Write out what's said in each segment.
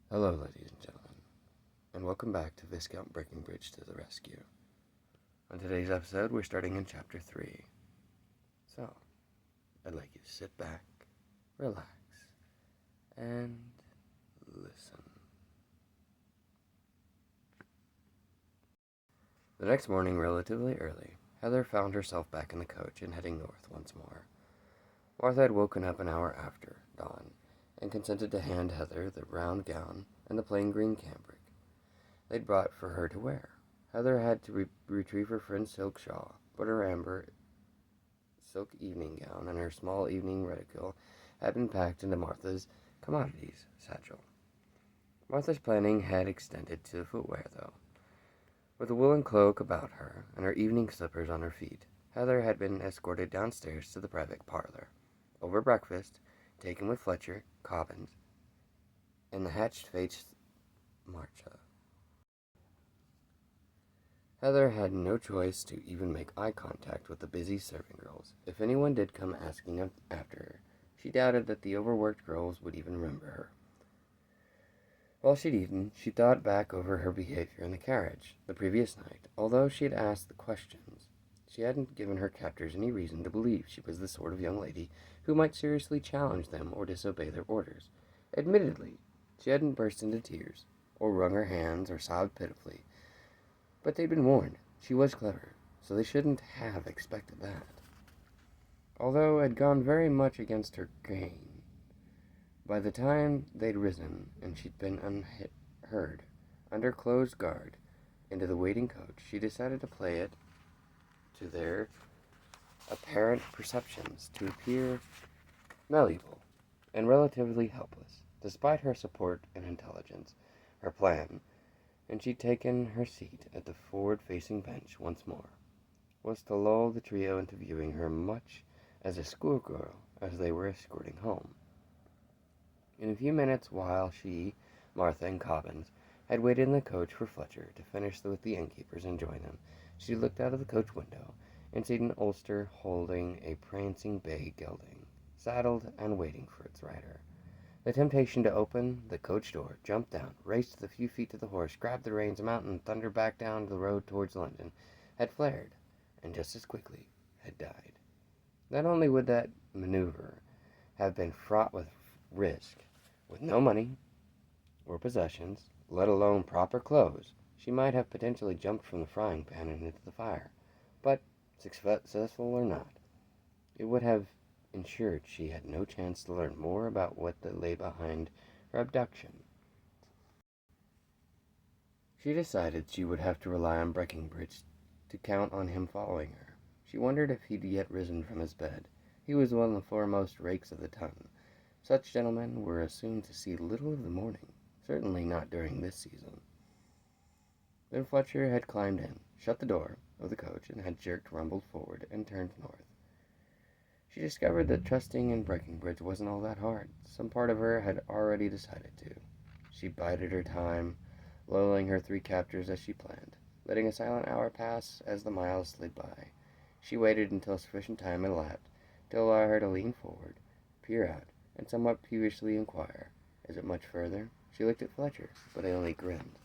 Hello, ladies and gentlemen, and welcome back to Viscount Breckenridge to the rescue. On today's episode, we're starting in Chapter 3. So, I'd like you to sit back, relax, and listen. The next morning, relatively early, Heather found herself back in the coach and heading north once more. Martha had woken up an hour after dawn and consented to hand Heather the brown gown and the plain green cambric they'd brought for her to wear. Heather had to retrieve her friend's silk shawl, but her amber silk evening gown and her small evening reticule had been packed into Martha's commodities satchel. Martha's planning had extended to the footwear, though. With a woolen cloak about her and her evening slippers on her feet, Heather had been escorted downstairs to the private parlor. Over breakfast, taken with Fletcher, Cobbins, and the hatched-faced Marcia. Heather had no choice to even make eye contact with the busy serving girls. If anyone did come asking after her, she doubted that the overworked girls would even remember her. While she'd eaten, she thought back over her behavior in the carriage the previous night. Although she had asked the questions, she hadn't given her captors any reason to believe she was the sort of young lady who might seriously challenge them or disobey their orders. Admittedly, she hadn't burst into tears, or wrung her hands, or sobbed pitifully. But they'd been warned. She was clever, so they shouldn't have expected that. Although it had gone very much against her grain. By the time they'd risen and she'd been unheard, under closed guard, into the waiting coach, she decided to play it to their apparent perceptions to appear malleable and relatively helpless. Despite her support and intelligence, her plan, and she'd taken her seat at the forward-facing bench once more, was to lull the trio into viewing her much as a schoolgirl as they were escorting home. In a few minutes, while she, Martha, and Cobbins had waited in the coach for Fletcher to finish with the innkeepers and join them, she looked out of the coach window and seen an ulster holding a prancing bay gelding, saddled and waiting for its rider. The temptation to open the coach door, jump down, race the few feet to the horse, grab the reins, mount, and thunder back down the road towards London, had flared, and just as quickly had died. Not only would that maneuver have been fraught with risk, with no money or possessions, let alone proper clothes, she might have potentially jumped from the frying pan and into the fire. But, successful or not, it would have ensured she had no chance to learn more about what lay behind her abduction. She decided she would have to rely on Breckenridge to count on him following her. She wondered if he'd yet risen from his bed. He was one of the foremost rakes of the ton. Such gentlemen were assumed to see little of the morning, certainly not during this season. Then Fletcher had climbed in, shut the door of the coach, and had rumbled forward and turned north. She discovered that trusting in Breckenridge wasn't all that hard. Some part of her had already decided to. She bided her time, lulling her three captors as she planned, letting a silent hour pass as the miles slid by. She waited until sufficient time had elapsed to allow her to lean forward, peer out, and somewhat peevishly inquire, "Is it much further?" She looked at Fletcher, but he only grinned.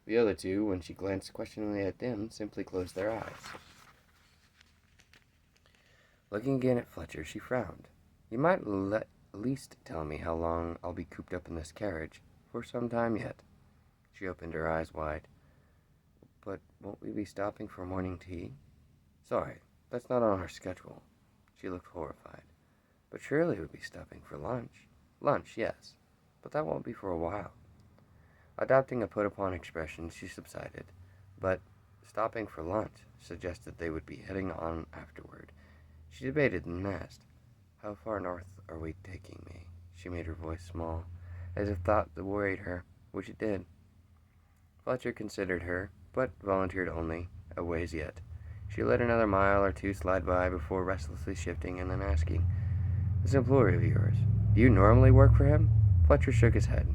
The other two, when she glanced questioningly at them, simply closed their eyes. Looking again at Fletcher, she frowned. "You might at least tell me how long I'll be cooped up in this carriage. For some time yet." She opened her eyes wide. "But won't we be stopping for morning tea?" "Sorry, that's not on our schedule." She looked horrified. "But surely we'll be stopping for lunch." "Lunch, yes, but that won't be for a while." Adopting a put-upon expression, she subsided. But stopping for lunch suggested they would be heading on afterward. She debated and asked, "How far north are we taking me?" She made her voice small, as if thought that worried her, which it did. Fletcher considered her, but volunteered only, "A ways yet." She let another mile or two slide by before restlessly shifting and then asking, "This employer of yours, do you normally work for him?" Fletcher shook his head.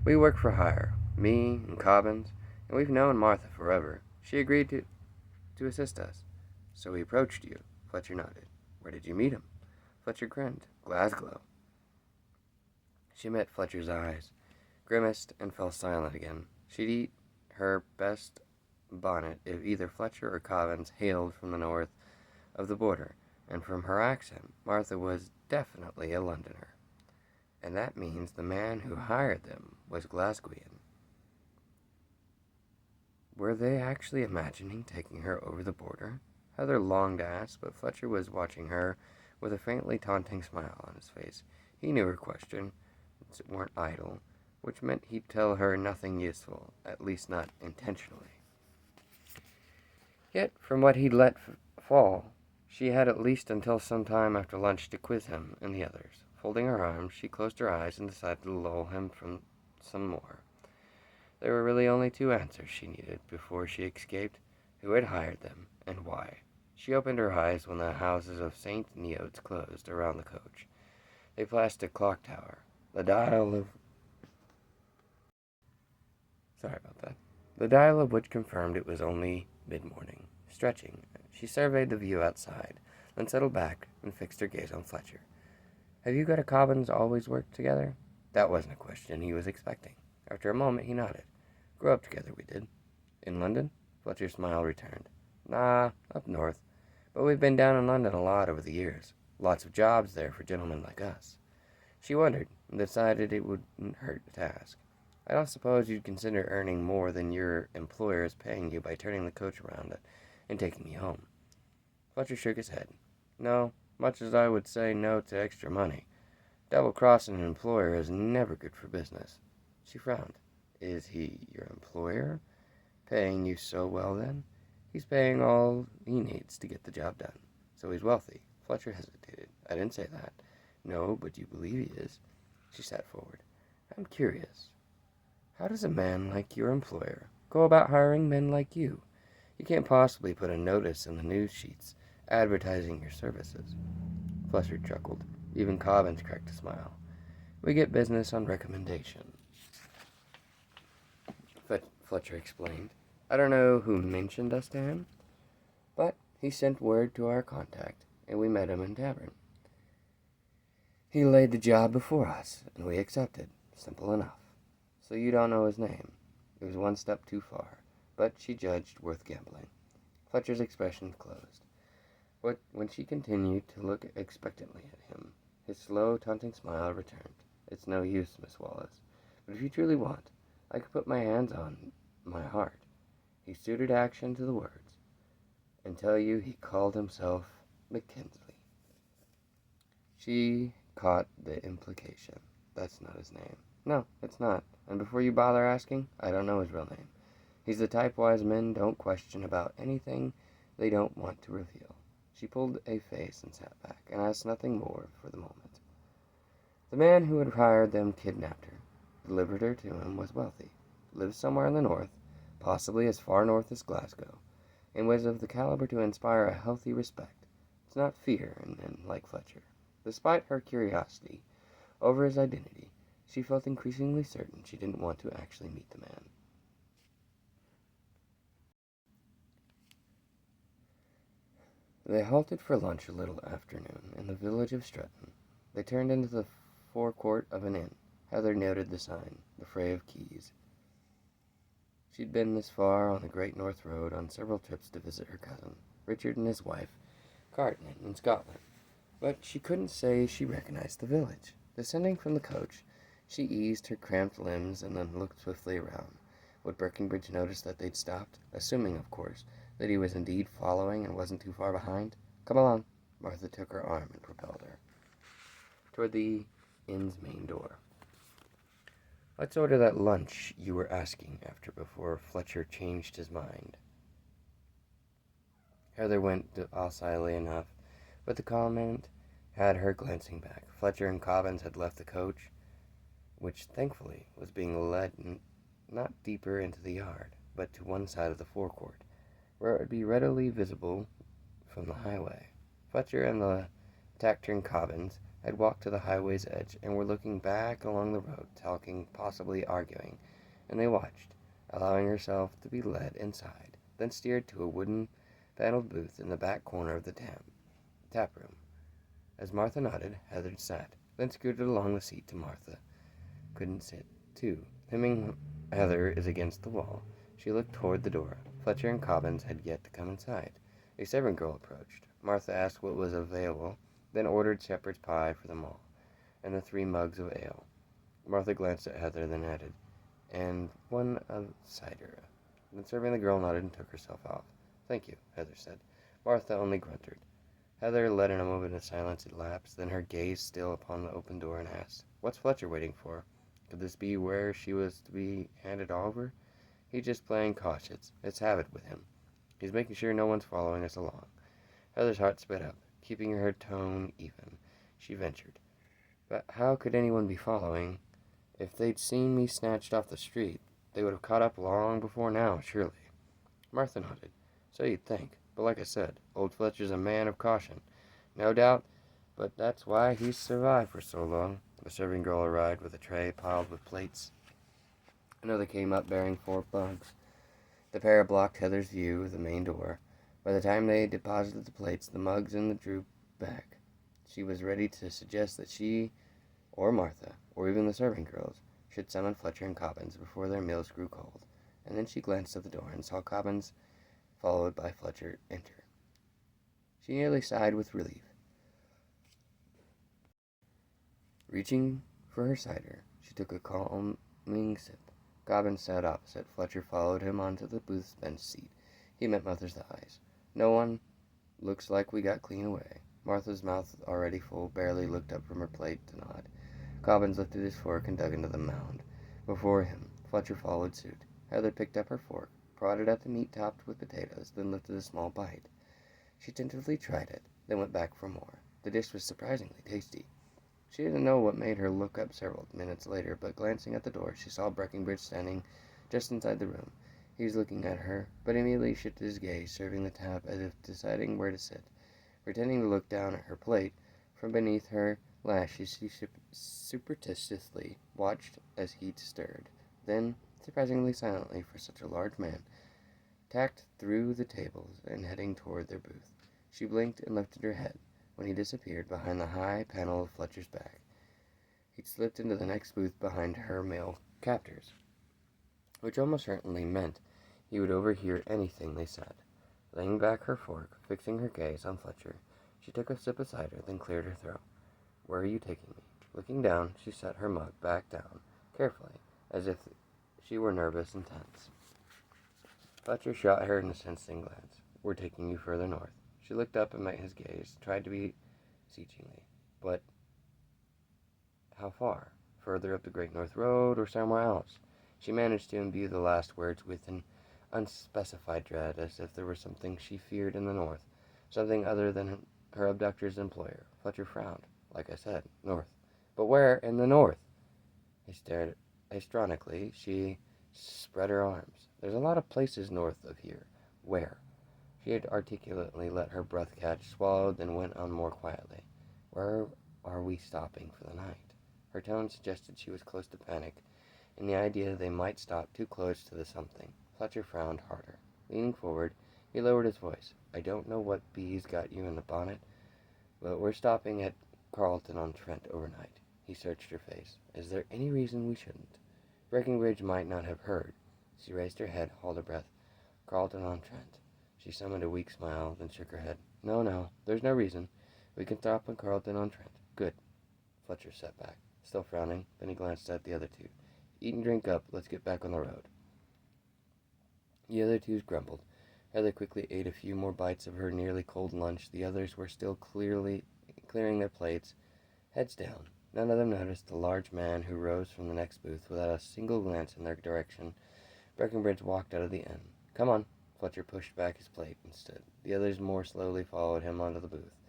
"We work for hire, me and Cobbins, and we've known Martha forever. She agreed to assist us. So we approached you." Fletcher nodded. "Where did you meet him?" Fletcher grinned. "Glasgow." She met Fletcher's eyes, grimaced, and fell silent again. She'd eat her best bonnet if either Fletcher or Cobbins hailed from the north of the border, and from her accent, Martha was definitely a Londoner. And that means the man who hired them was Glasgowian. Were they actually imagining taking her over the border? Heather longed to ask, but Fletcher was watching her with a faintly taunting smile on his face. He knew her questions weren't idle, which meant he'd tell her nothing useful, at least not intentionally. Yet, from what he'd let fall, she had at least until some time after lunch to quiz him and the others. Folding her arms, she closed her eyes and decided to lull him from some more. There were really only two answers she needed before she escaped: who had hired them, and why. She opened her eyes when the houses of St. Neots closed around the coach. A plastic clock tower, the dial of which confirmed it was only mid-morning. Stretching, she surveyed the view outside, then settled back and fixed her gaze on Fletcher. "Have you got a Cobbins always worked together?" That wasn't a question he was expecting. After a moment, he nodded. "Grew up together, we did." "In London?" Fletcher's smile returned. "Nah, up north. But we've been down in London a lot over the years. Lots of jobs there for gentlemen like us." She wondered, and decided it wouldn't hurt to ask. "I don't suppose you'd consider earning more than your employer is paying you by turning the coach around and taking me home?" Fletcher shook his head. "No, much as I would say no to extra money. Double-crossing an employer is never good for business." She frowned. "Is he your employer? Paying you so well, then?" "He's paying all he needs to get the job done. So he's wealthy." Fletcher hesitated. "I didn't say that." "No, but you believe he is." She sat forward. "I'm curious. How does a man like your employer go about hiring men like you? You can't possibly put a notice in the news sheets advertising your services." Fletcher chuckled. Even Cobbins cracked a smile. "We get business on recommendation," Fletcher explained. "I don't know who mentioned us to him, but he sent word to our contact, and we met him in tavern. He laid the job before us, and we accepted. Simple enough. So you don't know his name." It was one step too far, but she judged worth gambling. Fletcher's expression closed. But when she continued to look expectantly at him, his slow, taunting smile returned. "It's no use, Miss Wallace, but if you truly want, I could put my hands on my heart." He suited action to the words, "and tell you he called himself Mackenzie." She caught the implication. "That's not his name." "No, it's not. And before you bother asking, I don't know his real name. He's the type wise men don't question about anything they don't want to reveal." She pulled a face and sat back, and asked nothing more for the moment. The man who had hired them kidnapped her, delivered her to him, was wealthy, lived somewhere in the north, possibly as far north as Glasgow, and was of the caliber to inspire a healthy respect. It's not fear in men like Fletcher. Despite her curiosity over his identity, she felt increasingly certain she didn't want to actually meet the man. They halted for lunch a little afternoon in the village of Stretton. They turned into the forecourt of an inn. Heather noted the sign, "The Fray of Keys." She'd been this far on the Great North Road on several trips to visit her cousin, Richard and his wife, Carton, in Scotland, but she couldn't say she recognized the village. Descending from the coach, she eased her cramped limbs and then looked swiftly around. Would Breckenridge notice that they'd stopped, assuming, of course, that he was indeed following and wasn't too far behind? "Come along." Martha took her arm and propelled her toward the inn's main door. "Let's order that lunch you were asking after before Fletcher changed his mind." Heather went docilely enough, but the comment had her glancing back. Fletcher and Cobbins had left the coach, which thankfully was being led not deeper into the yard, but to one side of the forecourt, where it would be readily visible from the highway. Fletcher and the taciturn Cobbins had walked to the highway's edge and were looking back along the road, talking, possibly arguing, and they watched, allowing herself to be led inside, then steered to a wooden paneled booth in the back corner of the tap room. As Martha nodded, Heather sat, then scooted along the seat to Martha couldn't sit, too, Hemming Heather is against the wall. She looked toward the door. Fletcher and Cobbins had yet to come inside. A servant girl approached. Martha asked what was available, then ordered shepherd's pie for them all, and the 3 mugs of ale. Martha glanced at Heather, then added, "And one of cider." Then serving the girl nodded and took herself off. "Thank you," Heather said. Martha only grunted. Heather let in a moment of silence elapse, then her gaze still upon the open door, and asked, "What's Fletcher waiting for? Could this be where she was to be handed over? He's just playing cautious. It's habit with him. He's making sure no one's following us along." Heather's heart sped up. Keeping her tone even, she ventured, "But how could anyone be following? If they'd seen me snatched off the street, they would have caught up long before now, surely." Martha nodded. "So you'd think. But like I said, old Fletcher's a man of caution. No doubt, but that's why he's survived for so long." The serving girl arrived with a tray piled with plates. Another came up bearing 4 mugs. The pair blocked Heather's view of the main door. By the time they deposited the plates, the mugs, and the droop back, she was ready to suggest that she, or Martha, or even the serving girls, should summon Fletcher and Cobbins before their meals grew cold. And then she glanced at the door and saw Cobbins, followed by Fletcher, enter. She nearly sighed with relief. Reaching for her cider, she took a calming sip. Cobbins sat opposite. Fletcher followed him onto the booth's bench seat. He met Martha's eyes. "No one. Looks like we got clean away." Martha's mouth, already full, barely looked up from her plate to nod. Cobbins lifted his fork and dug into the mound. Before him, Fletcher followed suit. Heather picked up her fork, prodded at the meat topped with potatoes, then lifted a small bite. She tentatively tried it, then went back for more. The dish was surprisingly tasty. She didn't know what made her look up several minutes later, but glancing at the door, she saw Breckenridge standing just inside the room. He was looking at her, but immediately shifted his gaze, serving the tap as if deciding where to sit. Pretending to look down at her plate, from beneath her lashes she superstitiously watched as he stirred. Then, surprisingly silently for such a large man, tacked through the tables and heading toward their booth. She blinked and lifted her head. When he disappeared behind the high panel of Fletcher's back, he'd slipped into the next booth behind her male captors, which almost certainly meant he would overhear anything they said. Laying back her fork, fixing her gaze on Fletcher, she took a sip of cider, then cleared her throat. "Where are you taking me?" Looking down, she set her mug back down, carefully, as if she were nervous and tense. Fletcher shot her an insistent glance. "We're taking you further north." She looked up and met his gaze, tried to be beseechingly. "But how far? Further up the Great North Road, or somewhere else?" She managed to imbue the last words with an unspecified dread, as if there were something she feared in the north, something other than her abductor's employer. Fletcher frowned. "Like I said, north." "But where in the north?" He stared histrionically. She spread her arms. "There's a lot of places north of here." "Where?" She had articulately let her breath catch, swallowed, then went on more quietly. "Where are we stopping for the night?" Her tone suggested she was close to panic, and the idea they might stop too close to the something. Fletcher frowned harder. Leaning forward, he lowered his voice. "I don't know what bees got you in the bonnet, but we're stopping at Carlton-on-Trent overnight." He searched her face. "Is there any reason we shouldn't?" Breckenridge might not have heard. She raised her head, held her breath. "Carlton-on-Trent." She summoned a weak smile, then shook her head. No, there's no reason. We can stop on Carlton-on-Trent." "Good." Fletcher sat back, still frowning. Then he glanced at the other two. "Eat and drink up. Let's get back on the road." The other two grumbled. Heather quickly ate a few more bites of her nearly cold lunch. The others were still clearing their plates, heads down. None of them noticed the large man who rose from the next booth without a single glance in their direction. Breckenridge walked out of the inn. "Come on." Fletcher pushed back his plate and stood. The others more slowly followed him onto the booth.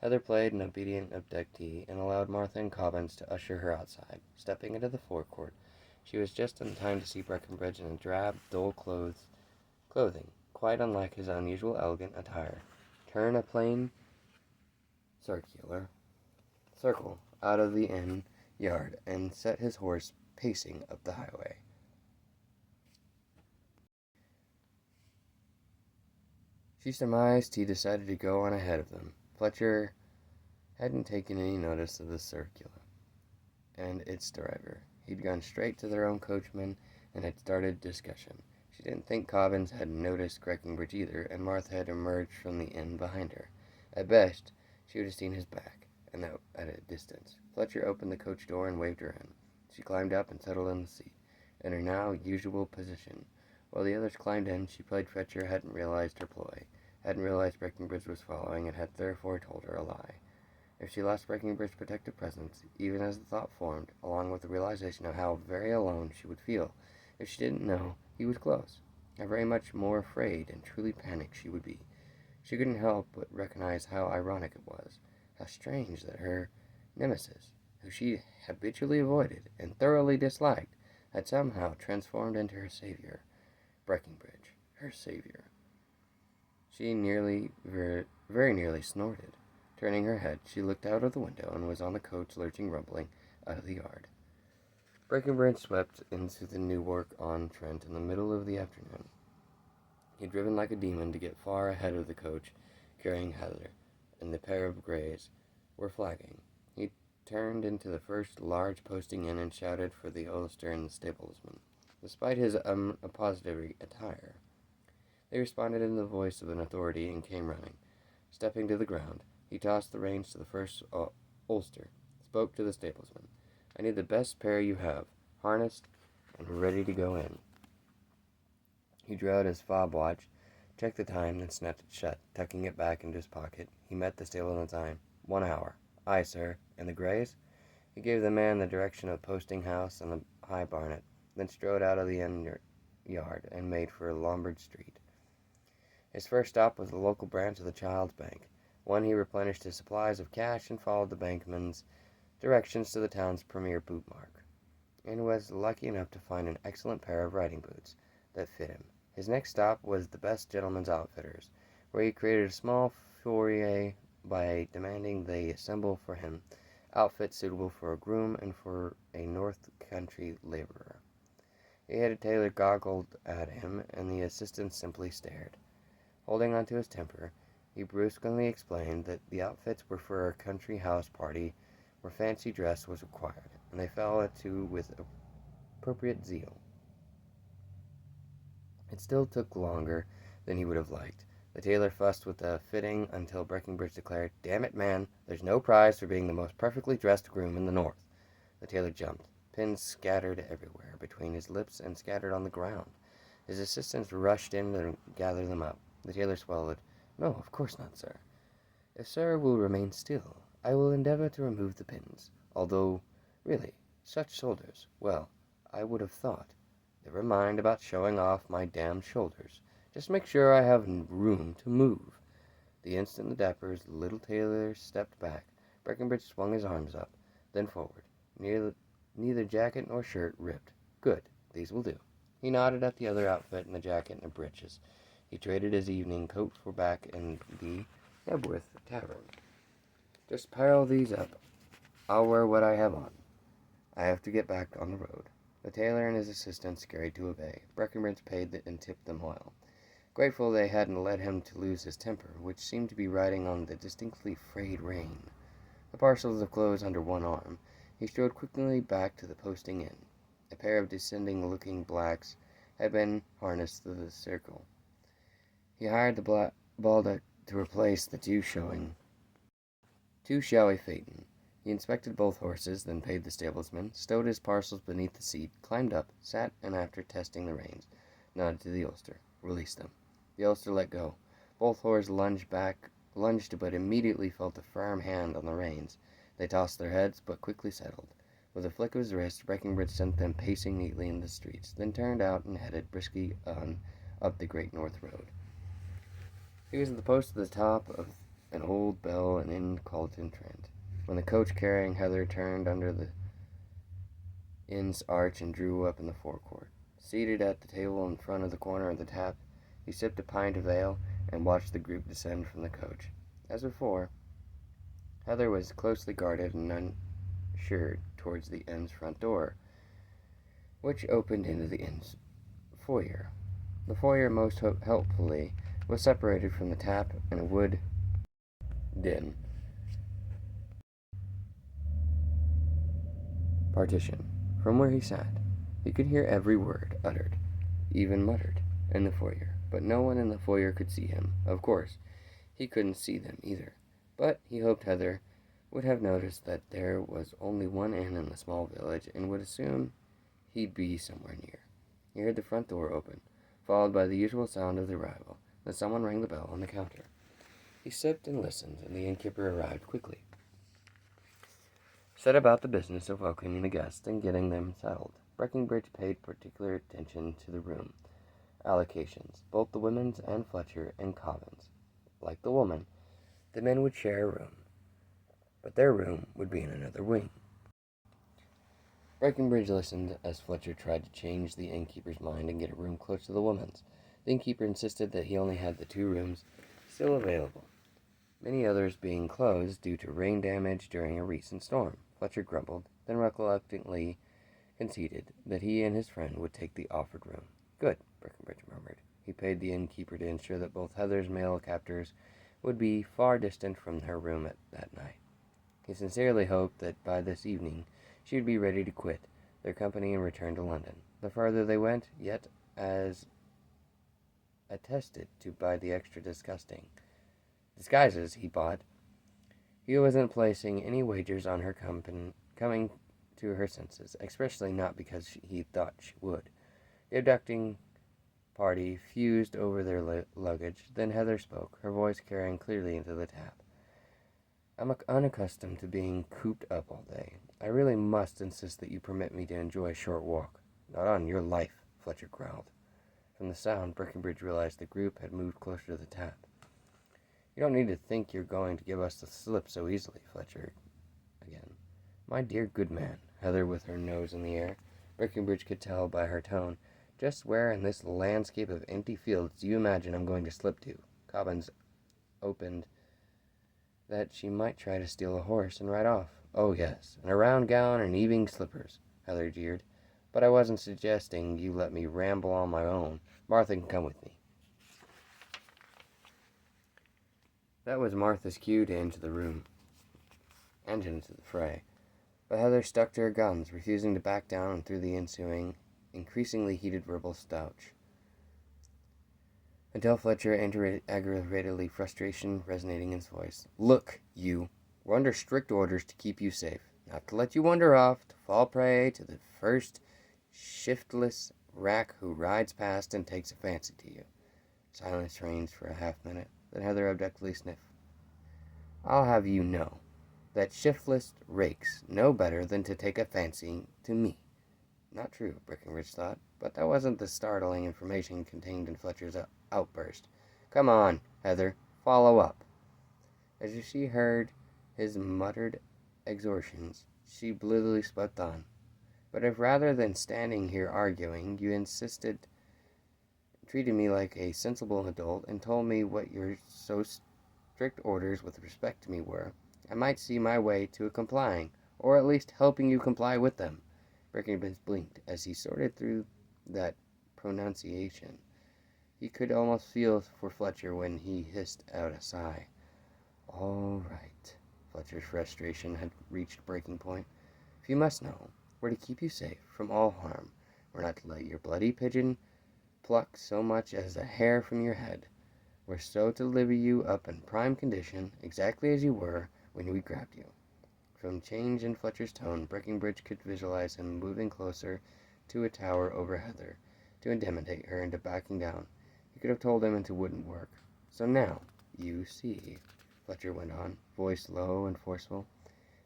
Heather played an obedient abductee and allowed Martha and Cobbins to usher her outside. Stepping into the forecourt, she was just in time to see Breckenridge in a drab, dull clothing, quite unlike his unusual elegant attire, turn a plain circle out of the inn yard and set his horse pacing up the highway. She surmised he decided to go on ahead of them. Fletcher hadn't taken any notice of the circular and its driver. He'd gone straight to their own coachman and had started discussion. She didn't think Cobbins had noticed Breckenridge either, and Martha had emerged from the inn behind her. At best, she would have seen his back, and that at a distance. Fletcher opened the coach door and waved her in. She climbed up and settled in the seat, in her now usual position. While the others climbed in, she played Fletcher hadn't realized her ploy, hadn't realized Breckenridge was following, and had therefore told her a lie. If she lost Breckenridge's protective presence, even as the thought formed, along with the realization of how very alone she would feel if she didn't know he was close, how very much more afraid and truly panicked she would be, she couldn't help but recognize how ironic it was, how strange that her nemesis, who she habitually avoided and thoroughly disliked, had somehow transformed into her savior. Breckenridge, her savior. She very nearly snorted. Turning her head, she looked out of the window and was on the coach lurching rumbling out of the yard. Breckenridge swept into the Newark-on-Trent in the middle of the afternoon. He had driven like a demon to get far ahead of the coach carrying Heather, and the pair of greys were flagging. He turned into the first large posting inn and shouted for the Ulster and the stablesman. Despite his appository attire, they responded in the voice of an authority and came running. Stepping to the ground, he tossed the reins to the first Ulster, spoke to the stablesman. I need the best pair you have, harnessed and ready to go in. He drew out his fob watch, checked the time, then snapped it shut. Tucking it back into his pocket, he met the stableman's eye. 1 hour. Aye, sir. And the greys? He gave the man the direction of the posting house and the high barnet, then strode out of the inn yard and made for Lombard Street. His first stop was the local branch of the Child's Bank. One, he replenished his supplies of cash and followed the bankman's directions to the town's premier boot mark, and was lucky enough to find an excellent pair of riding boots that fit him. His next stop was the best gentleman's outfitters, where he created a small foray by demanding they assemble for him outfits suitable for a groom and for a north country laborer. He had a tailor goggled at him, and the assistant simply stared. Holding on to his temper, he brusquely explained that the outfits were for a country house party where fancy dress was required, and they fell to with appropriate zeal. It still took longer than he would have liked. The tailor fussed with the fitting until Breckenridge declared, "Damn it, man, there's no prize for being the most perfectly dressed groom in the North." The tailor jumped. Pins scattered everywhere between his lips and scattered on the ground. His assistants rushed in to gather them up. The tailor swallowed. "No, of course not, sir. If sir will remain still, I will endeavor to remove the pins. Although, really, such shoulders, well, I would have thought. Never mind about showing off my damned shoulders. Just make sure I have room to move." The instant the dapper little tailor stepped back, Breckenridge swung his arms up, then forward. Neither jacket nor shirt ripped. "Good, these will do." He nodded at the other outfit and the jacket and breeches. He traded his evening coat for back in the Hebworth Tavern. "Just pile these up. I'll wear what I have on. I have to get back on the road." The tailor and his assistant scurried to obey. Breckenridge paid and tipped them well, grateful they hadn't led him to lose his temper, which seemed to be riding on the distinctly frayed rein. The parcels of clothes under one arm, he strode quickly back to the posting inn. A pair of descending-looking blacks had been harnessed to the circle. He hired the baldock to replace the two showy phaeton. He inspected both horses, then paid the stablesman, stowed his parcels beneath the seat, climbed up, sat, and after testing the reins, nodded to the Ulster, released them. The Ulster let go. Both horses lunged but immediately felt a firm hand on the reins. They tossed their heads, but quickly settled. With a flick of his wrist, Breckenridge sent them pacing neatly in the streets, then turned out and headed briskly on up the Great North Road. He was at the post at the top of an old bell and inn called Trent, when the coach carrying Heather turned under the inn's arch and drew up in the forecourt. Seated at the table in front of the corner of the tap, he sipped a pint of ale and watched the group descend from the coach. As before, Heather was closely guarded and unsheared towards the inn's front door, which opened into the inn's foyer. The foyer, most helpfully, was separated from the tap and a wood partition. From where he sat, he could hear every word uttered, even muttered, in the foyer, but no one in the foyer could see him. Of course, he couldn't see them either, but he hoped Heather would have noticed that there was only one inn in the small village and would assume he'd be somewhere near. He heard the front door open, followed by the usual sound of the arrival. Then someone rang the bell on the counter. He sipped and listened, and the innkeeper arrived quickly. Set about the business of welcoming the guests and getting them settled. Breckenridge paid particular attention to the room allocations, both the women's and Fletcher and Cobbins. Like the woman, the men would share a room, but their room would be in another wing. Breckenridge listened as Fletcher tried to change the innkeeper's mind and get a room close to the woman's. The innkeeper insisted that he only had the 2 rooms still available, many others being closed due to rain damage during a recent storm. Fletcher grumbled, then reluctantly conceded that he and his friend would take the offered room. Good, Breckenridge murmured. He paid the innkeeper to ensure that both Heather's male captors would be far distant from her room that night. He sincerely hoped that by this evening she would be ready to quit their company and return to London. The farther they went, yet as attested to by the extra disguises he bought, he wasn't placing any wagers on her coming to her senses, especially not because he thought she would. The abducting party fused over their luggage. Then Heather spoke, her voice carrying clearly into the tap. I'm unaccustomed to being cooped up all day. I really must insist that you permit me to enjoy a short walk. Not on your life, Fletcher growled. From the sound, Breckenridge realized the group had moved closer to the tap. You don't need to think you're going to give us the slip so easily, Fletcher again. My dear good man, Heather with her nose in the air. Breckenridge could tell by her tone. Just where in this landscape of empty fields do you imagine I'm going to slip to? Cobbins opened that she might try to steal a horse and ride off. Oh, yes, in a round gown and evening slippers, Heather jeered. But I wasn't suggesting you let me ramble on my own. Martha can come with me. That was Martha's cue to enter the room and into the fray. But Heather stuck to her guns, refusing to back down through the ensuing, increasingly heated verbal stouch. Until Fletcher entered aggravatedly, frustration resonating in his voice. Look, you. We're under strict orders to keep you safe, not to let you wander off, to fall prey to the first shiftless rack who rides past and takes a fancy to you. Silence reigns for a half-minute. Then Heather abductedly sniffed. I'll have you know that shiftless rakes know better than to take a fancy to me. Not true, Breckenridge thought, but that wasn't the startling information contained in Fletcher's outburst. Come on, Heather, follow up. As she heard his muttered exhortations, she blithely swept on. But if rather than standing here arguing, you treated me like a sensible adult and told me what your so strict orders with respect to me were, I might see my way to complying, or at least helping you comply with them. Breckenridge blinked as he sorted through that pronunciation. He could almost feel for Fletcher when he hissed out a sigh. All right. Fletcher's frustration had reached breaking point. If you must know, we're to keep you safe from all harm. We're not to let your bloody pigeon pluck so much as a hair from your head. We're so to deliver you up in prime condition, exactly as you were when we grabbed you. From change in Fletcher's tone, Breckenridge could visualize him moving closer to a tower over Heather, to intimidate her into backing down. He could have told him it wouldn't work. So now, you see, Fletcher went on, voice low and forceful,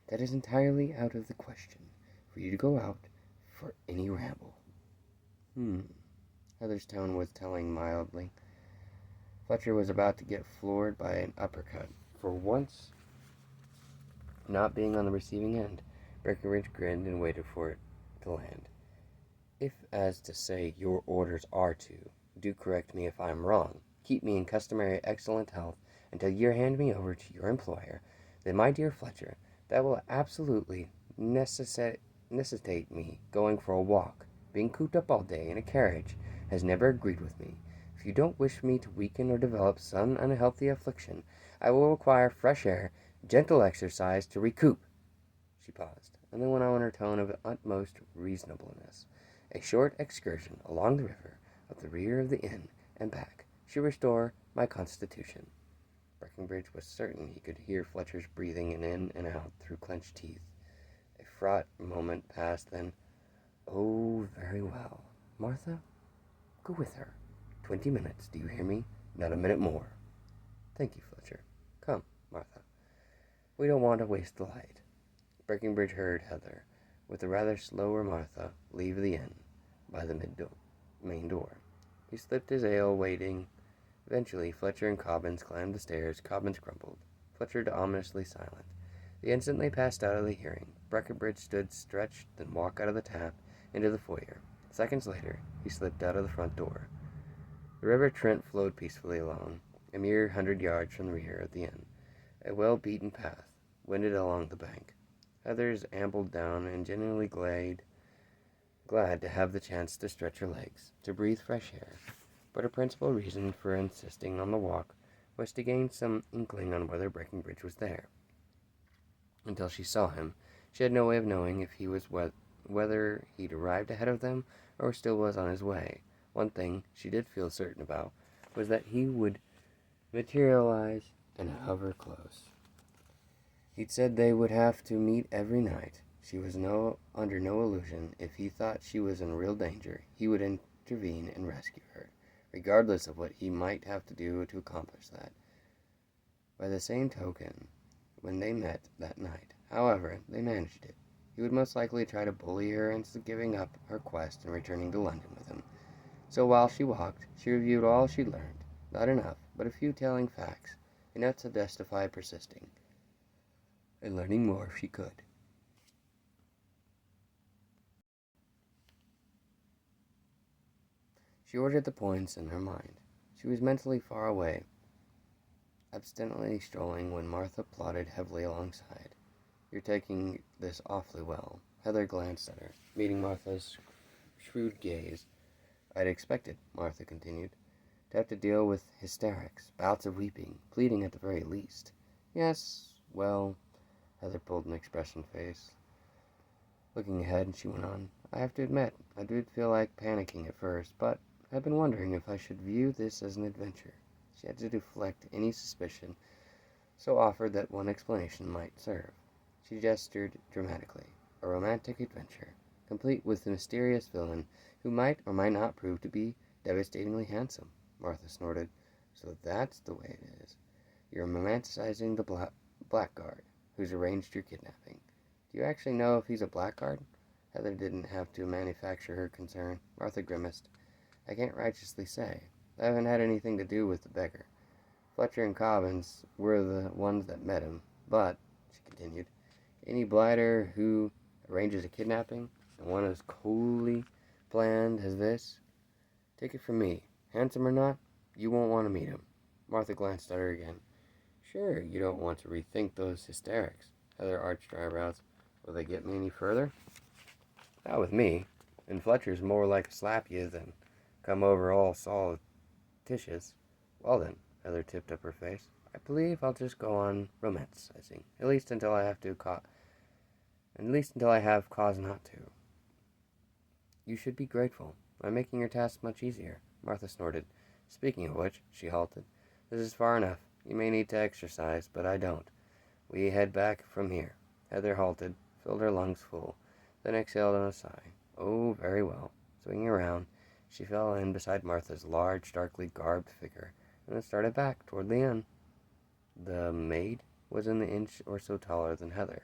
that is entirely out of the question for you to go out for any ramble. Heather's tone was telling mildly. Fletcher was about to get floored by an uppercut. For once, not being on the receiving end, Breckenridge grinned and waited for it to land. If, as to say, your orders are to, do correct me if I'm wrong, keep me in customary excellent health until you hand me over to your employer, then, my dear Fletcher, that will absolutely necessitate me going for a walk. Being cooped up all day in a carriage has never agreed with me. If you don't wish me to weaken or develop some unhealthy affliction, I will require fresh air, gentle exercise to recoup. She paused. and then went on in her tone of utmost reasonableness. A short excursion along the river, up the rear of the inn, and back, should restore my constitution. Breckenridge was certain he could hear Fletcher's breathing in and out through clenched teeth. A fraught moment passed, then, "Oh, very well. Martha, go with her. 20 minutes, do you hear me? Not a minute more." "Thank you, Fletcher. Come, Martha. We don't want to waste the light." Breckenridge heard Heather, with the rather slower Martha, leave the inn by the main door. He slipped his ale, waiting. Eventually, Fletcher and Cobbins climbed the stairs. Cobbins grumbled, Fletcher ominously silent. The instant they passed out of the hearing, Breckenridge stood stretched, then walked out of the tap into the foyer. Seconds later, he slipped out of the front door. The River Trent flowed peacefully along, a mere 100 yards from the rear of the inn. A well-beaten path wended along the bank. Heathers ambled down and genuinely glad to have the chance to stretch her legs, to breathe fresh air. But her principal reason for insisting on the walk was to gain some inkling on whether Breckenridge was there. Until she saw him, she had no way of knowing if he was whether he'd arrived ahead of them or still was on his way. One thing she did feel certain about was that he would materialize and hover close. He'd said they would have to meet every night. She was under no illusion. If he thought she was in real danger, he would intervene and rescue her, regardless of what he might have to do to accomplish that. By the same token, when they met that night, however, they managed it. He would most likely try to bully her into giving up her quest and returning to London with him. So while she walked, she reviewed all she'd learned. Not enough, but a few telling facts, enough to justify persisting, and learning more if she could. She ordered the points in her mind. She was mentally far away, abstinently strolling when Martha plodded heavily alongside. "You're taking this awfully well." Heather glanced at her, meeting Martha's shrewd gaze. "I'd expected," Martha continued, "to have to deal with hysterics, bouts of weeping, pleading at the very least." "Yes, well," Heather pulled an expression face. Looking ahead, she went on, "I have to admit, I did feel like panicking at first, but I've been wondering if I should view this as an adventure." She had to deflect any suspicion, so offered that one explanation might serve. She gestured dramatically. "A romantic adventure, complete with a mysterious villain who might or might not prove to be devastatingly handsome." Martha snorted. "So that's the way it is. You're romanticizing the blackguard who's arranged your kidnapping. Do you actually know if he's a blackguard?" Heather didn't have to manufacture her concern. Martha grimaced. "I can't righteously say. I haven't had anything to do with the beggar. Fletcher and Cobbins were the ones that met him. But," she continued, "any blighter who arranges a kidnapping, and one as coolly planned as this, take it from me, handsome or not, you won't want to meet him." Martha glanced at her again. "Sure, you don't want to rethink those hysterics." Heather arched her eyebrows. "Will they get me any further?" "Not with me. And Fletcher's more like to slap you than come over all solititious." "Well then," Heather tipped up her face, "I believe I'll just go on romanticizing, at least until I have cause not to." "You should be grateful. I'm making your task much easier." Martha snorted. "Speaking of which," she halted, "this is far enough. You may need to exercise, but I don't. We head back from here." Heather halted, filled her lungs full, then exhaled on a sigh. "Oh, very well." Swinging around, she fell in beside Martha's large, darkly garbed figure, and then started back toward the inn. The maid was an inch or so taller than Heather,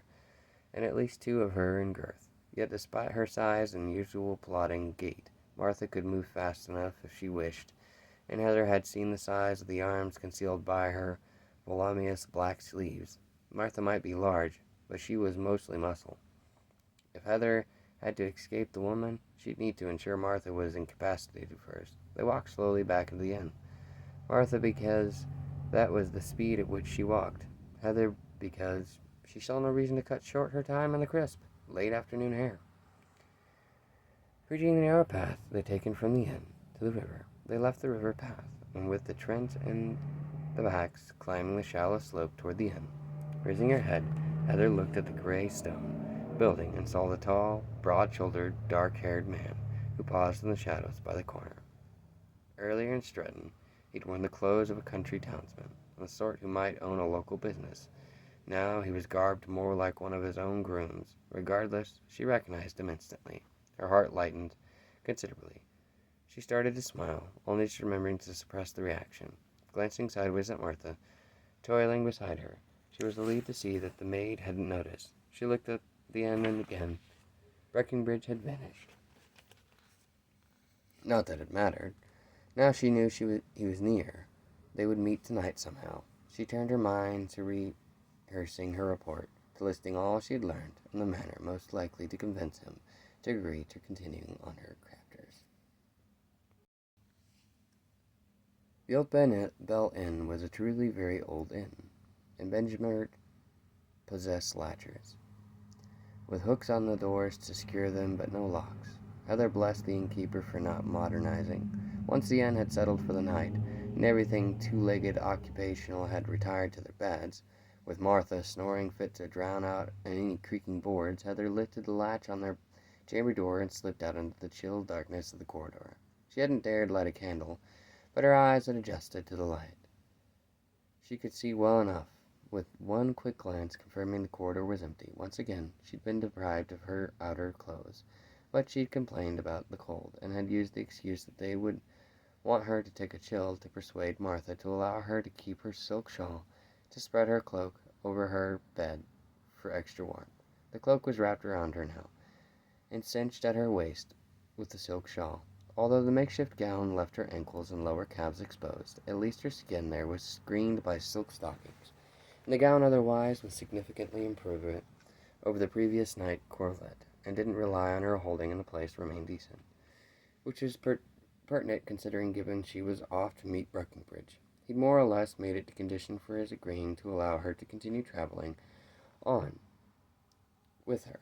and at least 2 of her in girth. Yet despite her size and usual plodding gait, Martha could move fast enough if she wished, and Heather had seen the size of the arms concealed by her voluminous black sleeves. Martha might be large, but she was mostly muscle. If Heather had to escape the woman, she'd need to ensure Martha was incapacitated first. They walked slowly back into the inn. Martha because that was the speed at which she walked. Heather because she saw no reason to cut short her time in the crisp, late afternoon air. Reaching the narrow path they'd taken from the inn to the river, they left the river path, and with the Trent and the backs climbing the shallow slope toward the inn. Raising her head, Heather looked at the gray stone, building and saw the tall, broad-shouldered, dark-haired man who paused in the shadows by the corner. Earlier in Stretton, he'd worn the clothes of a country townsman, the sort who might own a local business. Now he was garbed more like one of his own grooms. Regardless, she recognized him instantly. Her heart lightened considerably. She started to smile, only just remembering to suppress the reaction. Glancing sideways at Martha, toiling beside her, she was relieved to see that the maid hadn't noticed. She looked at the end and again. Breckenridge had vanished. Not that it mattered. Now she knew he was near. They would meet tonight somehow. She turned her mind to rehearsing her report, to listing all she had learned, and the manner most likely to convince him to agree to continuing on her crafters. The old Bell Inn was a truly very old inn, and Benjamin possessed latchers, with hooks on the doors to secure them but no locks. Heather blessed the innkeeper for not modernizing. Once the inn had settled for the night, and everything two-legged occupational had retired to their beds, with Martha snoring fit to drown out any creaking boards, Heather lifted the latch on their chamber door and slipped out into the chill darkness of the corridor. She hadn't dared light a candle, but her eyes had adjusted to the light. She could see well enough, with one quick glance confirming the corridor was empty. Once again, she'd been deprived of her outer clothes, but she'd complained about the cold, and had used the excuse that they would want her to take a chill to persuade Martha to allow her to keep her silk shawl, to spread her cloak over her bed for extra warmth. The cloak was wrapped around her now, and cinched at her waist with the silk shawl. Although the makeshift gown left her ankles and lower calves exposed, at least her skin there was screened by silk stockings, and the gown otherwise was significantly improved over the previous night corvette, and didn't rely on her holding in the place to remain decent, which was pertinent considering given she was off to meet Breckenridge. He'd more or less made it a condition for his agreeing to allow her to continue traveling on with her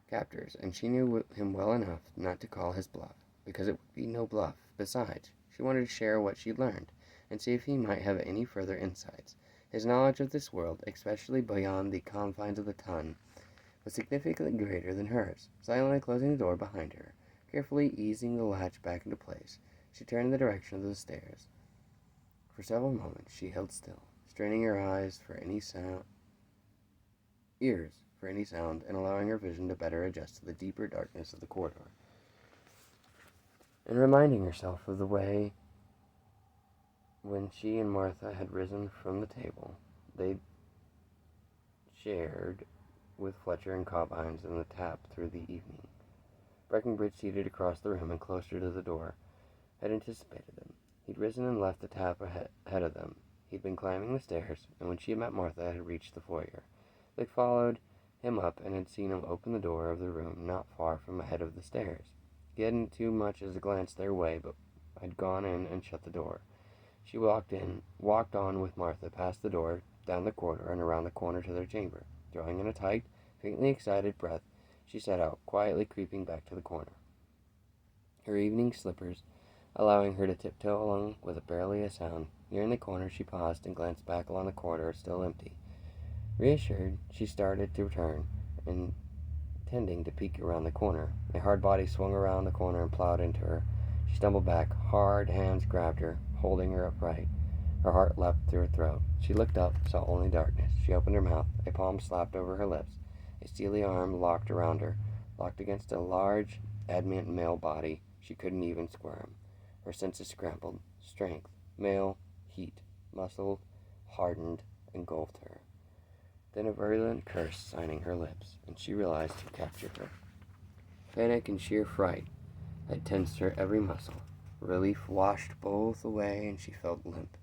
captors, and she knew him well enough not to call his bluff, because it would be no bluff. Besides, she wanted to share what she'd learned, and see if he might have any further insights. His knowledge of this world, especially beyond the confines of the ton, was significantly greater than hers. Silently closing the door behind her, carefully easing the latch back into place, she turned in the direction of the stairs. For several moments she held still, straining her ears for any sound, and allowing her vision to better adjust to the deeper darkness of the corridor, and reminding herself of the way when she and Martha had risen from the table they'd shared with Fletcher and Cobbines in the tap through the evening. Breckenridge, seated across the room and closer to the door, had anticipated them. He'd risen and left the tap ahead of them. He'd been climbing the stairs, and when she met Martha, had reached the foyer. They'd followed him up and had seen him open the door of the room not far from ahead of the stairs. He hadn't too much as a glance their way, but had gone in and shut the door. She walked on with Martha, past the door, down the corridor, and around the corner to their chamber. Drawing in a tight, faintly excited breath, she set out, quietly creeping back to the corner, her evening slippers allowing her to tiptoe along with barely a sound. Nearing the corner, she paused and glanced back along the corridor, still empty. Reassured, she started to return, intending to peek around the corner. A hard body swung around the corner and plowed into her. She stumbled back. Hard hands grabbed her, holding her upright. Her heart leapt through her throat. She looked up, saw only darkness. She opened her mouth. A palm slapped over her lips. A steely arm locked around her, locked against a large, adamant male body. She couldn't even squirm. Her senses scrambled. Strength, male, heat, muscle, hardened, engulfed her. Then a virulent curse signing her lips, and she realized who captured her. Panic and sheer fright had tensed her every muscle. Relief washed both away, and she felt limp.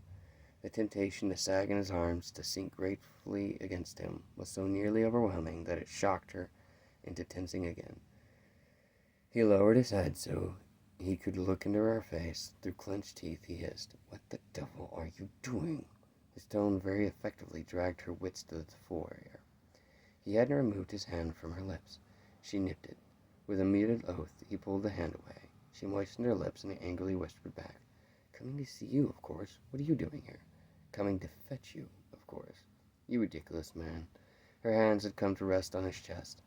The temptation to sag in his arms, to sink gratefully against him, was so nearly overwhelming that it shocked her into tensing again. He lowered his head so he could look into her face. Through clenched teeth, he hissed, "What the devil are you doing?" His tone very effectively dragged her wits to the foyer. He hadn't removed his hand from her lips. She nipped it. With a muted oath, he pulled the hand away. She moistened her lips, and he angrily whispered back, "Coming to see you, of course. What are you doing here?" "Coming to fetch you, of course." "You ridiculous man." Her hands had come to rest on his chest.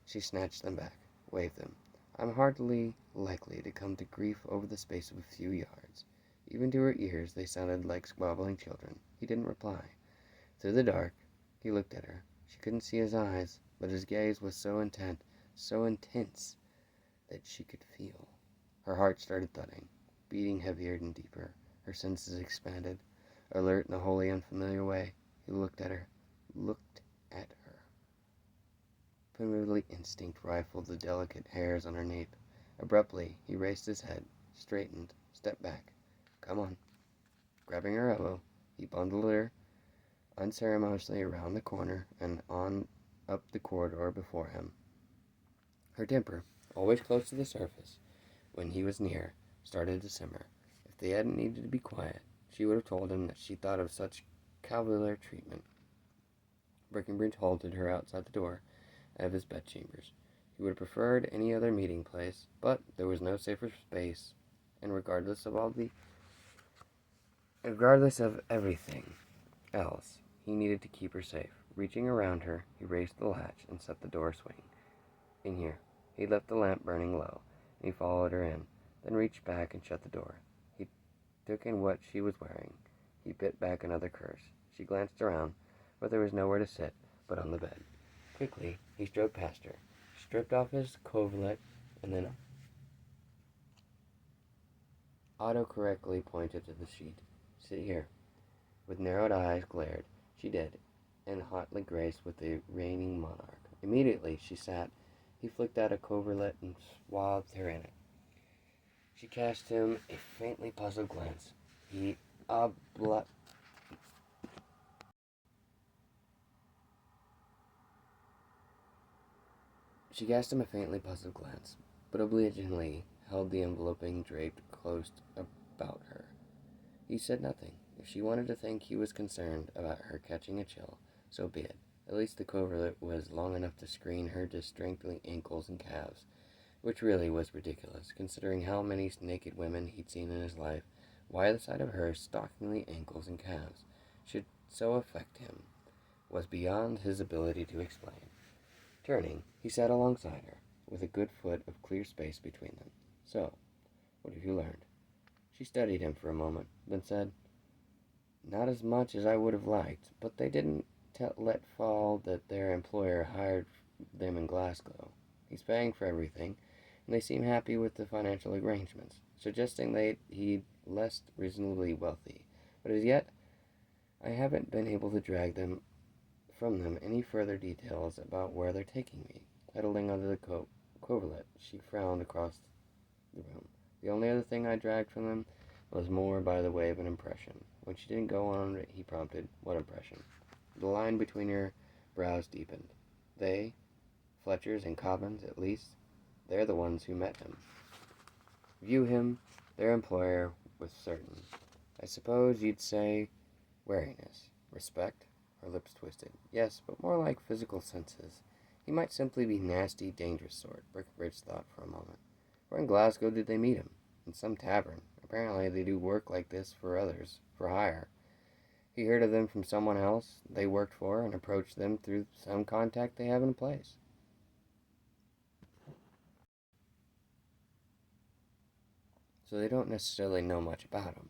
She snatched them back, waved them. I'm hardly likely to come to grief over the space of a few yards. Even to her ears they sounded like squabbling children. He didn't reply. Through the dark, he looked at her. She couldn't see his eyes, but his gaze was so intent, so intense, that she could feel. Her heart started thudding, beating heavier and deeper. Her senses expanded. Alert in a wholly unfamiliar way, he looked at her. Primitively instinct rifled the delicate hairs on her nape. Abruptly, he raised his head, straightened, stepped back. Come on. Grabbing her elbow, he bundled her unceremoniously around the corner and on up the corridor before him. Her temper, always close to the surface, when he was near, started to simmer. If they hadn't needed to be quiet, she would have told him that she thought of such cavalier treatment. Breckenridge halted her outside the door of his bedchambers. He would have preferred any other meeting place, but there was no safer space, and regardless of everything else, he needed to keep her safe. Reaching around her, he raised the latch and set the door swinging. In here. He left the lamp burning low, and he followed her in, then reached back and shut the door. He took in what she was wearing. He bit back another curse. She glanced around, but there was nowhere to sit but on the bed. Quickly, he strode past her, stripped off his coverlet, and then autocorrectly pointed to the sheet. Sit here. With narrowed eyes glared. She did, and hotly graced with the reigning monarch. Immediately she sat. He flicked out a coverlet and swathed her in it. She cast him a faintly puzzled glance. She cast him a faintly puzzled glance, but obligingly held the enveloping draped close about her. He said nothing. If she wanted to think he was concerned about her catching a chill, so be it. At least the coverlet was long enough to screen her distinctly ankles and calves, which really was ridiculous, considering how many naked women he'd seen in his life. Why the sight of her stockingly ankles and calves should so affect him was beyond his ability to explain. Turning, he sat alongside her, with a good foot of clear space between them. So, what have you learned? She studied him for a moment, then said, Not as much as I would have liked, but they didn't let fall that their employer hired them in Glasgow. He's paying for everything, and they seem happy with the financial arrangements, suggesting that he'd less reasonably wealthy. But as yet, I haven't been able to drag from them any further details about where they're taking me. Huddling under the coverlet, she frowned across the room. The only other thing I dragged from them was more by the way of an impression. When she didn't go on, he prompted, What impression? The line between her brows deepened. They, Fletchers and Cobbins, at least, they're the ones who met him. View him, their employer, was certain. I suppose you'd say wariness. Respect? Her lips twisted. Yes, but more like physical senses. He might simply be nasty, dangerous sort, Breckenridge thought for a moment. Where in Glasgow did they meet him? In some tavern. Apparently they do work like this for others, for hire. He heard of them from someone else they worked for and approached them through some contact they have in place. So they don't necessarily know much about him.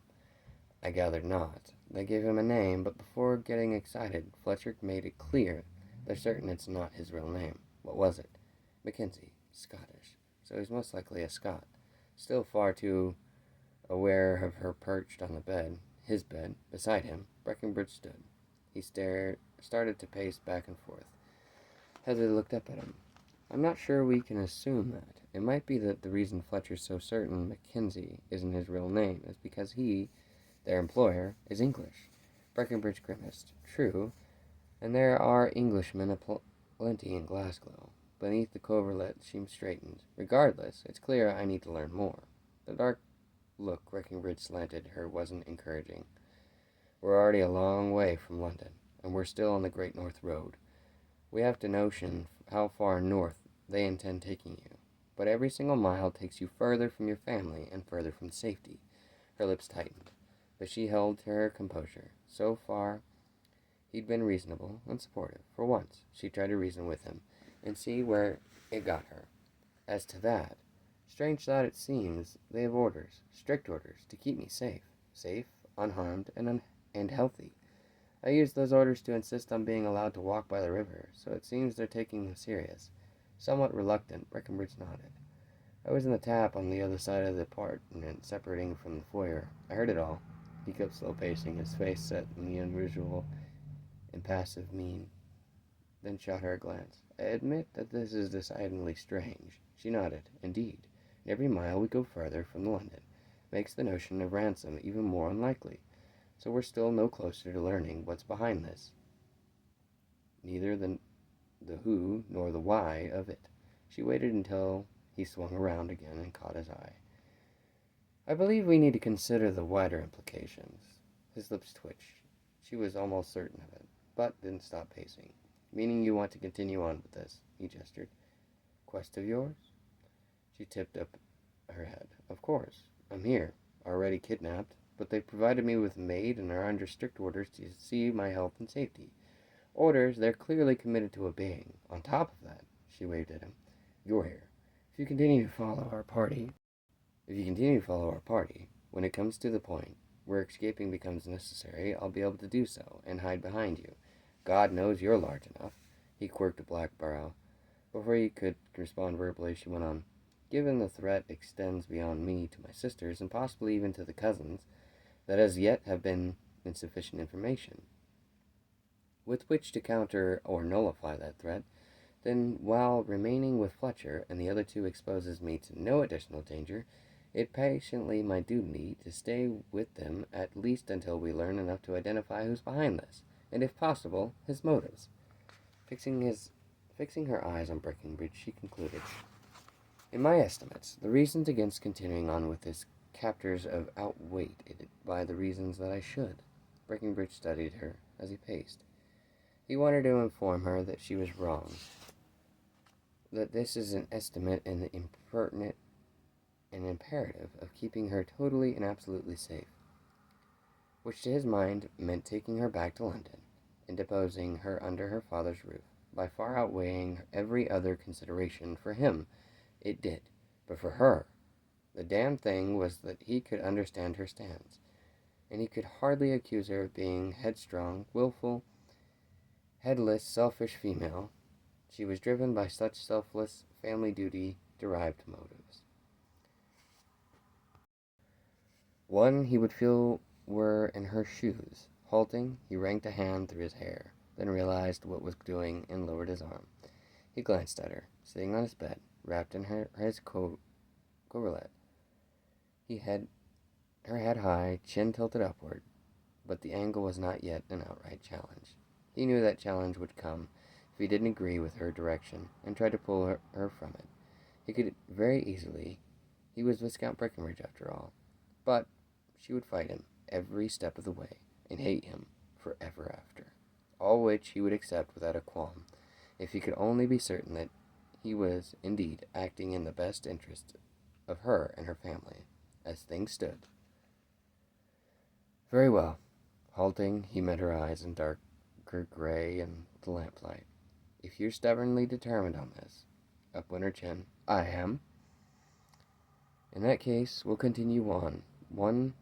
I gathered not. They gave him a name, but before getting excited, Fletcher made it clear they're certain it's not his real name. What was it? Mackenzie. Scottish. So he's most likely a Scot. Still far too aware of her perched on the bed, his bed, beside him, Breckenridge stood. He started to pace back and forth. Heather looked up at him. I'm not sure we can assume that. It might be that the reason Fletcher's so certain Mackenzie isn't his real name is because he, their employer, is English. Breckenridge grimaced. True, and there are Englishmen aplenty in Glasgow. Beneath the coverlet she straightened. Regardless, it's clear I need to learn more. The dark look Breckenridge slanted her wasn't encouraging. We're already a long way from London, and we're still on the Great North Road. We have to notion how far north they intend taking you. But every single mile takes you further from your family and further from safety. Her lips tightened, but she held to her composure. So far, he'd been reasonable and supportive. For once, she tried to reason with him and see where It got her. As to that, strange thought it seems, they have orders, strict orders, to keep me safe, unharmed, and healthy. I used those orders to insist on being allowed to walk by the river, so it seems they're taking them serious. Somewhat reluctant, Breckenridge nodded. I was in the tap on the other side of the apartment, separating from the foyer. I heard it all. He kept slow pacing, his face set in the unusual, impassive mien, then shot her a glance. I admit that this is decidedly strange. She nodded. Indeed, and every mile we go farther from London makes the notion of ransom even more unlikely. So we're still no closer to learning what's behind this. Neither the who nor the why of it. She waited until he swung around again and caught his eye. I believe we need to consider the wider implications. His lips twitched. She was almost certain of it, but didn't stop pacing. Meaning you want to continue on with this, he gestured. Quest of yours? She tipped up her head. Of course. I'm here, already kidnapped, but they provided me with a maid and are under strict orders to see my health and safety. Orders they're clearly committed to obeying. On top of that, she waved at him, you're here. If you continue to follow our party, when it comes to the point where escaping becomes necessary, I'll be able to do so and hide behind you. God knows you're large enough. He quirked a black brow. Before he could respond verbally, she went on. Given the threat extends beyond me to my sisters, and possibly even to the cousins, that as yet have been insufficient information with which to counter or nullify that threat, then while remaining with Fletcher and the other two exposes me to no additional danger, it patiently my duty to stay with them at least until we learn enough to identify who's behind this, and if possible, his motives. Fixing her eyes on Breckenridge, she concluded, in my estimates, the reasons against continuing on with his captors have outweighed by the reasons that I should. Breckenridge studied her as he paced. He wanted to inform her that she was wrong, that this is an estimate and the impertinent and imperative of keeping her totally and absolutely safe, which to his mind meant taking her back to London and deposing her under her father's roof, by far outweighing every other consideration. For him, it did, but for her, the damned thing was that he could understand her stance, and he could hardly accuse her of being headstrong, willful, headless, selfish female. She was driven by such selfless, family duty-derived motives. One he would feel were in her shoes. Halting, he yanked a hand through his hair, then realized what was doing and lowered his arm. He glanced at her, sitting on his bed, wrapped in his coverlet. He had her head high, chin tilted upward, but the angle was not yet an outright challenge. He knew that challenge would come if he didn't agree with her direction and tried to pull her from it. He could very easily. He was Viscount Breckenridge after all. But she would fight him every step of the way and hate him forever after. All which he would accept without a qualm, if he could only be certain that he was indeed acting in the best interest of her and her family, as things stood. Very well. Halting, he met her eyes in darker gray in the lamplight. If you're stubbornly determined on this, up went her chin. I am. In that case, we'll continue on. One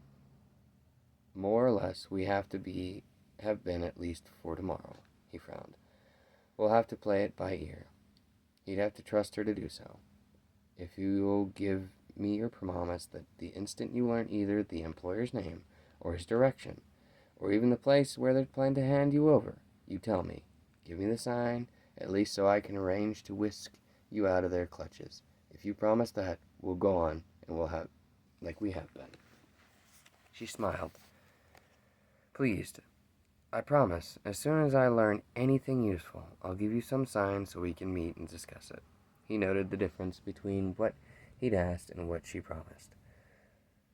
more or less we have been at least for tomorrow, he frowned. We'll have to play it by ear. He'd have to trust her to do so. If you'll give me your promise that the instant you learn either the employer's name or his direction, or even the place where they plan to hand you over, you tell me. Give me the sign, at least so I can arrange to whisk you out of their clutches. If you promise that, we'll go on, and we'll have like we have been. She smiled. Pleased. I promise, as soon as I learn anything useful, I'll give you some sign so we can meet and discuss it. He noted the difference between what he'd asked and what she promised,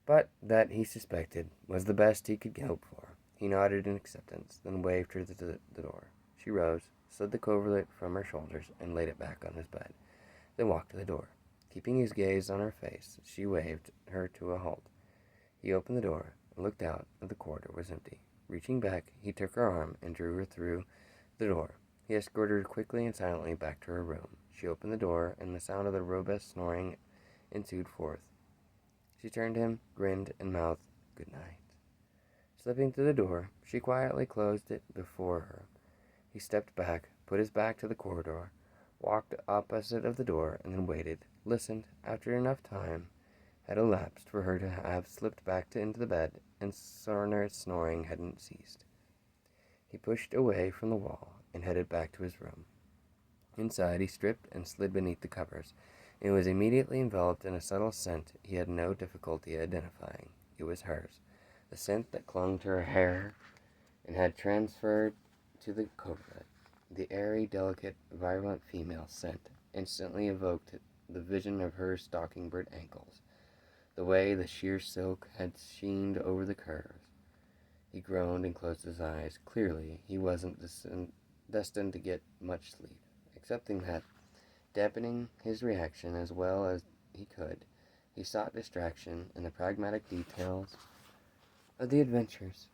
but that he suspected was the best he could hope for. He nodded in acceptance, then waved her to the door. She rose, slid the coverlet from her shoulders, and laid it back on his bed, then walked to the door. Keeping his gaze on her face, she waved her to a halt. He opened the door and looked out, and the corridor was empty. Reaching back, he took her arm and drew her through the door. He escorted her quickly and silently back to her room. She opened the door, and the sound of the robust snoring ensued forth. She turned to him, grinned, and mouthed, "Good night." Slipping through the door, she quietly closed it before her. He stepped back, put his back to the corridor, walked opposite of the door, and then waited, listened. After enough time had elapsed for her to have slipped back into the bed, and Sorner's snoring hadn't ceased. He pushed away from the wall and headed back to his room. Inside, he stripped and slid beneath the covers, and was immediately enveloped in a subtle scent he had no difficulty identifying. It was hers, the scent that clung to her hair and had transferred to the coverlet. The airy, delicate, vibrant female scent instantly evoked the vision of her stocking-bird ankles, the way the sheer silk had sheened over the curves. He groaned and closed his eyes. Clearly, he wasn't destined to get much sleep. Accepting that, dampening his reaction as well as he could, he sought distraction in the pragmatic details of the adventures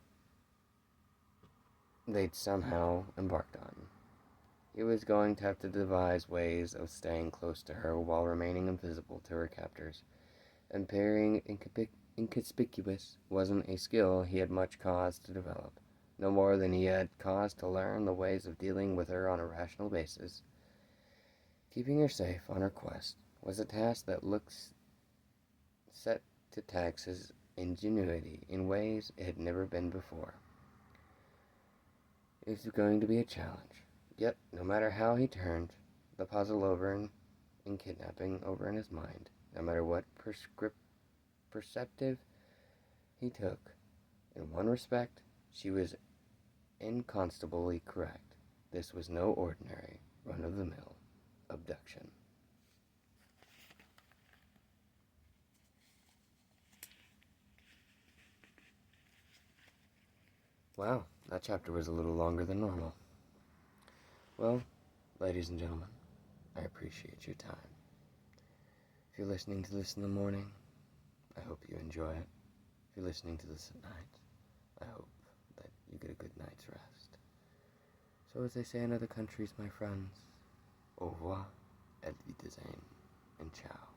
they'd somehow embarked on. He was going to have to devise ways of staying close to her while remaining invisible to her captors. Appearing inconspicuous wasn't a skill he had much cause to develop, no more than he had cause to learn the ways of dealing with her on a rational basis. Keeping her safe on her quest was a task that looked set to tax his ingenuity in ways it had never been before. It was going to be a challenge. Yet, no matter how he turned the puzzle over in kidnapping over in his mind, no matter what perceptive he took, in one respect, she was incontestably correct. This was no ordinary, run-of-the-mill abduction. Wow, that chapter was a little longer than normal. Well, ladies and gentlemen, I appreciate your time. If you're listening to this in the morning, I hope you enjoy it. If you're listening to this at night, I hope that you get a good night's rest. So as they say in other countries, my friends, au revoir, et wiedersehen, and ciao.